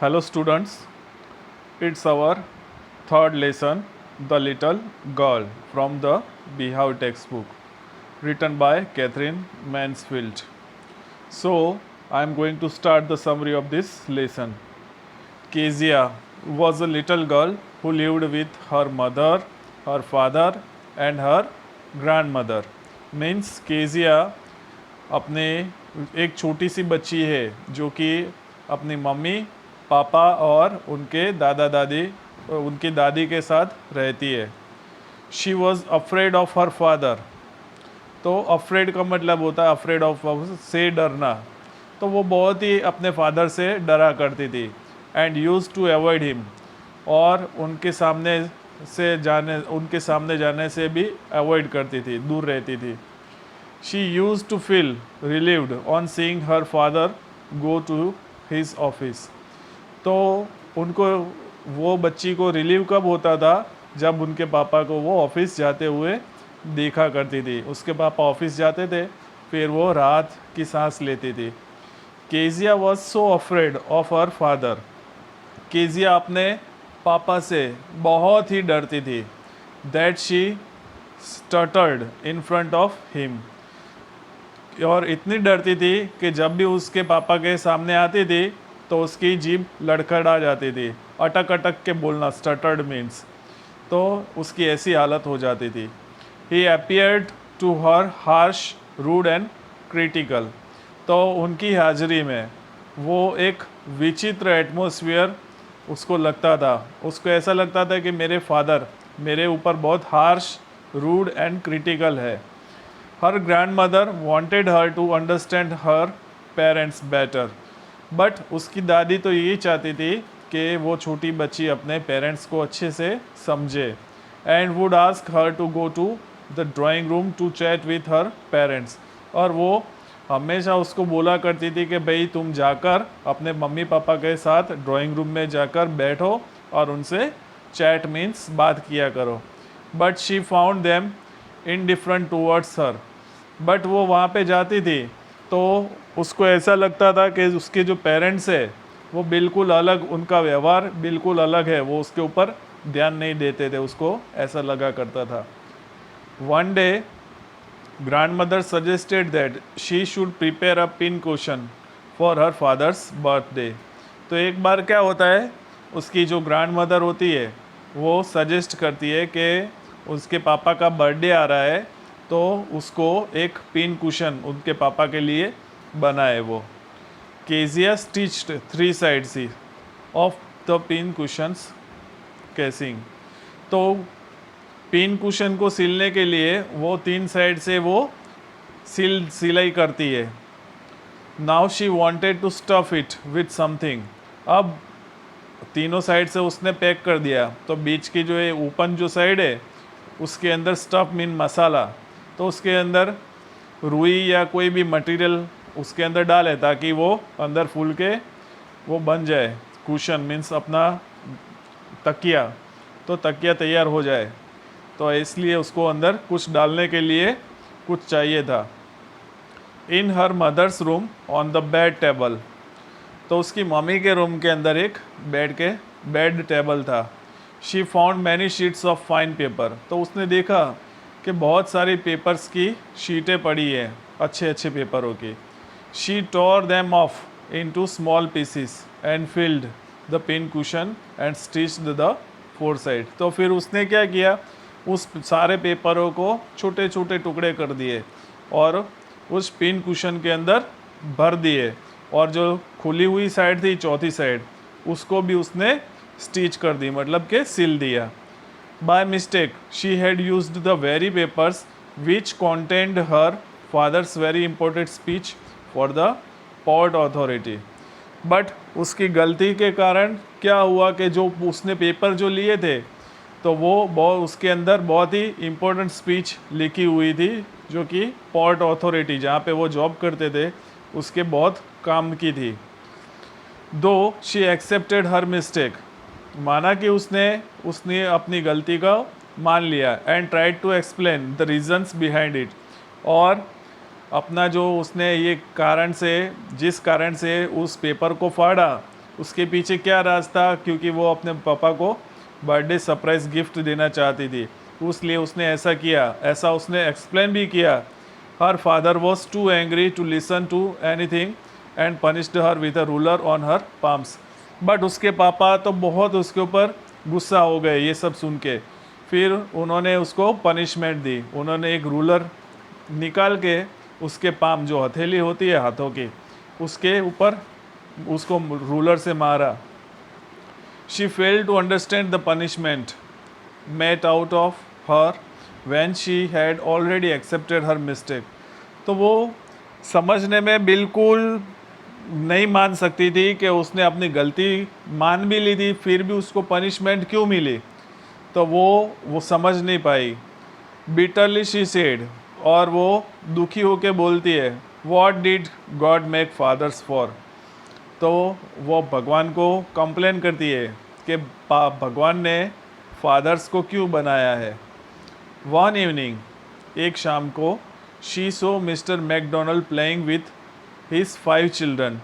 Hello students, it's our third lesson, The Little Girl from the Behave textbook, written by Catherine Mansfield. So, I am going to start the summary of this lesson. Kezia was a little girl who lived with her mother, her father, and her grandmother. Means Kezia अपने एक छोटी सी बच्ची है जो कि अपनी mummy papa और उनकी दादी के साथ रहती है. She was afraid of her father. तो अफ्रेड का मतलब होता है अफ्रेड ऑफ से डरना. तो वो बहुत ही अपने फादर से डरा करती थी. And use to avoid him. और उनके सामने जाने से भी अवॉइड करती थी, दूर रहती थी. She used to feel relieved on seeing her father go to his office. तो उनको वो बच्ची को रिलीव कब होता था जब उनके पापा को वो ऑफिस जाते हुए देखा करती थी. उसके पापा ऑफिस जाते थे, फिर वो रात की सांस लेती थी. Kezia was so afraid of her father. Kezia अपने पापा से बहुत ही डरती थी. That she stuttered in front of him. और इतनी डरती थी कि जब भी उसके पापा के सामने आती थी तो उसकी जीभ लड़खड़ा जाती थी. अटक अटक के बोलना, स्टटर्ड मीन्स. तो उसकी ऐसी हालत हो जाती थी. He appeared to her harsh, rude and critical. तो उनकी हाजिरी में वो एक विचित्र एटमॉस्फेयर उसको लगता था. उसको ऐसा लगता था कि मेरे फादर मेरे ऊपर बहुत हार्श, रूड एंड क्रिटिकल है. Her grandmother wanted her to understand her parents better. But उसकी दादी तो यही चाहती थी कि वो छोटी बच्ची अपने पेरेंट्स को अच्छे से समझे. And would ask her to go to the drawing room to chat with her parents. और वो हमेशा उसको बोला करती थी कि भाई तुम जाकर अपने मम्मी पापा के साथ ड्राइंग रूम में जाकर बैठो और उनसे चैट मीन्स बात किया करो. But she found them indifferent towards her. But वो वहाँ पे जाती थी तो उसको ऐसा लगता था कि उसके जो पेरेंट्स है वो बिल्कुल अलग, उनका व्यवहार बिल्कुल अलग है, वो उसके ऊपर ध्यान नहीं देते थे, उसको ऐसा लगा करता था. One day grand mother suggested that she should prepare a pin question for her father's birthday. तो एक बार क्या होता है, उसकी जो ग्रैंड मदर होती है वो सजेस्ट करती है कि उसके पापा का बर्थडे आ रहा है तो उसको एक पिन कुशन उनके पापा के लिए बनाए वो. Kezia stitched 3 sides of the pin cushions casing. तो पिन कुशन को सिलने के लिए वो 3 साइड से वो सिलाई करती है. Now she wanted to stuff it with something. अब तीनों साइड से उसने पैक कर दिया, तो बीच की जो है ओपन जो साइड है उसके अंदर स्टफ मीन मसाला, तो उसके अंदर रुई या कोई भी मटेरियल उसके अंदर डाले ताकि वो अंदर फूल के वो बन जाए. कुशन मीन्स अपना तकिया, तो तकिया तैयार हो जाए. तो इसलिए उसको अंदर कुछ डालने के लिए कुछ चाहिए था. In her mother's room on the bed table. तो उसकी मम्मी के रूम के अंदर एक बेड टेबल था. She found many sheets of fine paper. तो उसने देखा कि बहुत सारी पेपर्स की शीटें पड़ी हैं, अच्छे अच्छे पेपरों की. She tore them off into small pieces and filled the pin cushion and stitched the 4 side. तो फिर उसने क्या किया, उस सारे पेपरों को छोटे छोटे टुकड़े कर दिए और उस पिन कुशन के अंदर भर दिए. और जो खुली हुई साइड थी, चौथी साइड, उसको भी उसने स्टिच कर दी, मतलब कि सिल दिया. By mistake, she had used the very papers which contained her father's very important speech for the port authority. But उसकी गलती के कारण क्या हुआ कि जो उसने पेपर जो लिए थे तो वो बहुत उसके अंदर बहुत ही इम्पोर्टेंट स्पीच लिखी हुई थी जो कि पोर्ट अथॉरिटी जहाँ पे वो जॉब करते थे उसके बहुत काम की थी. दो शी एक्सेप्टेड हर मिस्टेक. माना कि उसने अपनी गलती का मान लिया. And tried to explain the reasons behind it. और अपना जो उसने ये कारण से जिस कारण से उस पेपर को फाड़ा उसके पीछे क्या राज था, क्योंकि वो अपने पापा को बर्थडे सरप्राइज गिफ्ट देना चाहती थी, उसलिए उसने ऐसा किया। ऐसा उसने एक्सप्लेन भी किया। Her father was too angry to listen to anything and punished her with a ruler on her palms. But उसके पापा तो बहुत उसके ऊपर गुस्सा हो गए ये सब सुन के। फिर उन्होंने उसको पनिशमेंट दी। उन्होंने एक रूलर निकाल के उसके पाम, जो हथेली होती है हाथों की, उसके ऊपर उसको रूलर से मारा। She failed to understand the punishment met out of her when she had already accepted her mistake. तो वो समझने में बिल्कुल नहीं मान सकती थी कि उसने अपनी गलती मान भी ली थी, फिर भी उसको पनिशमेंट क्यों मिली, तो वो समझ नहीं पाई। बिटरली शी सेड, और वो दुखी होके बोलती है, what did God make fathers for. तो वो भगवान को कंप्लेन करती है कि भगवान ने फादर्स को क्यों बनाया है। वन इवनिंग, एक शाम को, she so mister McDonald playing with his 5 children.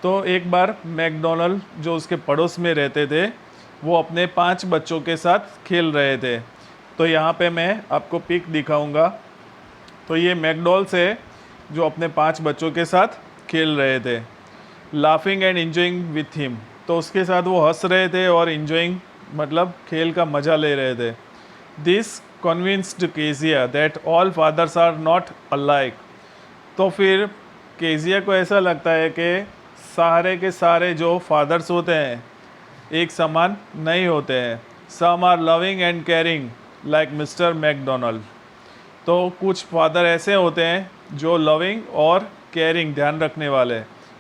तो एक बार मैकडोनल्ड, जो उसके पड़ोस में रहते थे, वो अपने 5 बच्चों के साथ खेल रहे थे। तो यहाँ पे मैं आपको पिक दिखाऊंगा। तो ये मैकडोनल्ड्स है जो अपने 5 बच्चों के साथ खेल रहे थे। Laughing and enjoying with him, तो उसके साथ वो हंस रहे थे और इंजॉइंग मतलब खेल का मज़ा ले रहे थे। This convinced Kezia that all fathers are not alike. तो फिर केजिया को ऐसा लगता है कि सारे के सारे जो फादर्स होते हैं एक समान नहीं होते हैं। Some are loving and caring like mister McDonald. तो कुछ फादर ऐसे होते हैं जो लविंग और केयरिंग, ध्यान रखने वाले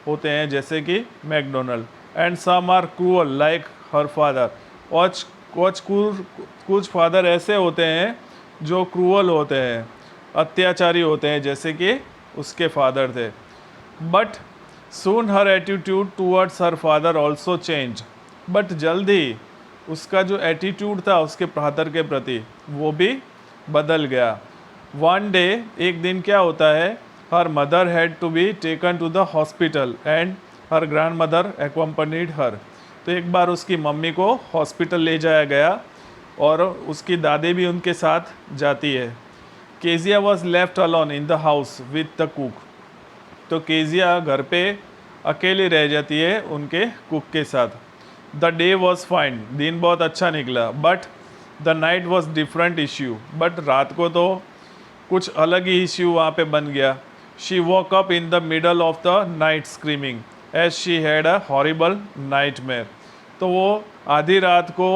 होते हैं, जैसे कि McDonald. And some are cruel like her father. और कुछ फादर ऐसे होते हैं जो क्रूअल होते हैं, अत्याचारी होते हैं, जैसे कि उसके फादर थे। But soon her attitude towards her father also change. But जल्द ही उसका जो एटीट्यूड था उसके फादर के प्रति वो भी बदल गया। वन डे, एक दिन क्या होता है, her mother had to be taken to the hospital and her grandmother accompanied her. तो एक बार उसकी मम्मी को हॉस्पिटल ले जाया गया और उसकी दादी भी उनके साथ जाती है। Kezia was left alone in the house with the cook. तो केजिया घर पे अकेली रह जाती है उनके कुक के साथ। द डे वॉज फाइन, दिन बहुत अच्छा निकला। But the night was different issue, but रात को तो कुछ अलग ही इश्यू वहाँ पे बन गया। She walk up in the middle of the night screaming as she had a horrible nightmare. तो वो आधी रात को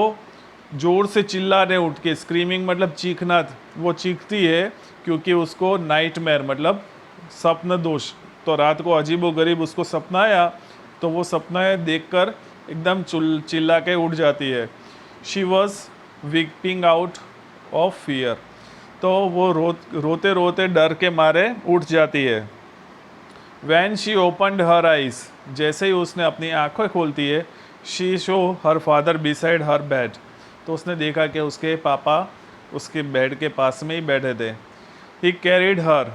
ज़ोर से चिल्लाने उठ के, स्क्रीमिंग मतलब चीखना, वो चीखती है क्योंकि उसको नाइटमेयर मतलब स्वप्न दोष। तो रात को अजीबोगरीब उसको सपना आया, तो वो सपना देखकर एकदम चिल्ला के उठ जाती है। She was weeping out of fear. तो वो रोते रोते डर के मारे उठ जाती है। When she opened her eyes, जैसे ही उसने अपनी आंखें खोलती है, she show her father beside her bed. तो उसने देखा कि उसके पापा उसके बेड के पास में ही बैठे थे। ही कैरिड हर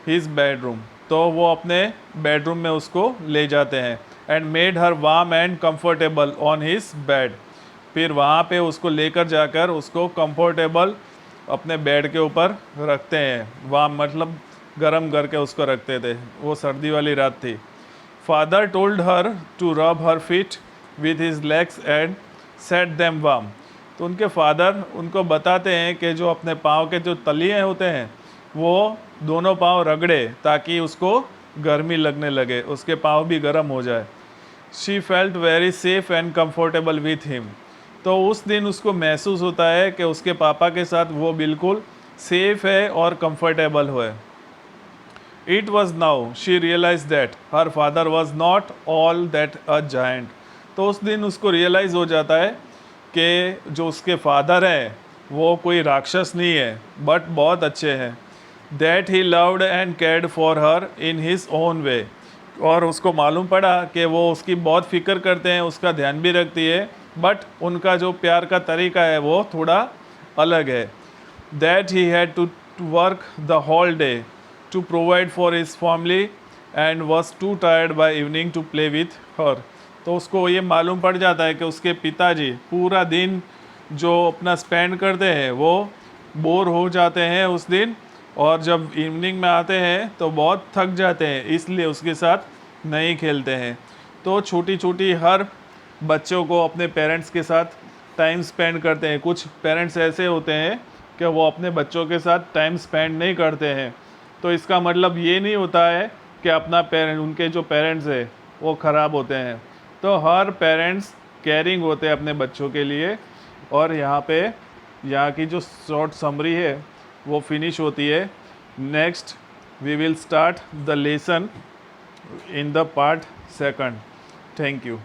हिज बेडरूम, तो वो अपने बेडरूम में उसको ले जाते हैं। And made her warm and comfortable on his bed. फिर वहाँ पे उसको लेकर जाकर उसको कंफर्टेबल अपने बेड के ऊपर रखते हैं। वार्म मतलब गर्म करके उसको रखते थे, वो सर्दी वाली रात थी। Father told her to rub her feet with his legs and set them warm. तो उनके फादर उनको बताते हैं कि जो अपने पाँव के जो तलिए होते हैं वो दोनों पाँव रगड़े ताकि उसको गर्मी लगने लगे, उसके पाँव भी गर्म हो जाए। She felt very safe and comfortable with him. तो उस दिन उसको महसूस होता है कि उसके पापा के साथ वो बिल्कुल सेफ है और कंफर्टेबल है। It was now she realise that her father was not all that a giant. तो उस दिन उसको रियलाइज़ हो जाता है कि जो उसके फादर हैं वो कोई राक्षस नहीं है, बट बहुत अच्छे हैं। That he loved and cared for her in his own way. और उसको मालूम पड़ा कि वो उसकी बहुत फिक्र करते हैं, उसका ध्यान भी रखती है, बट उनका जो प्यार का तरीका है वो थोड़ा अलग है। That he had to work the whole day to provide for his family and was too tired by evening to play with her. तो उसको ये मालूम पड़ जाता है कि उसके पिताजी पूरा दिन जो अपना स्पेंड करते हैं वो बोर हो जाते हैं उस दिन, और जब इवनिंग में आते हैं तो बहुत थक जाते हैं, इसलिए उसके साथ नहीं खेलते हैं। तो छोटी छोटी हर बच्चों को अपने पेरेंट्स के साथ टाइम स्पेंड करते हैं। कुछ पेरेंट्स ऐसे होते हैं कि वो अपने बच्चों के साथ टाइम स्पेंड नहीं करते हैं, तो इसका मतलब ये नहीं होता है कि उनके जो पेरेंट्स है वो ख़राब होते हैं। तो हर पेरेंट्स केयरिंग होते हैं अपने बच्चों के लिए। और यहाँ की जो शॉर्ट समरी है वो फिनिश होती है। Next we will start the lesson in the part second. Thank you.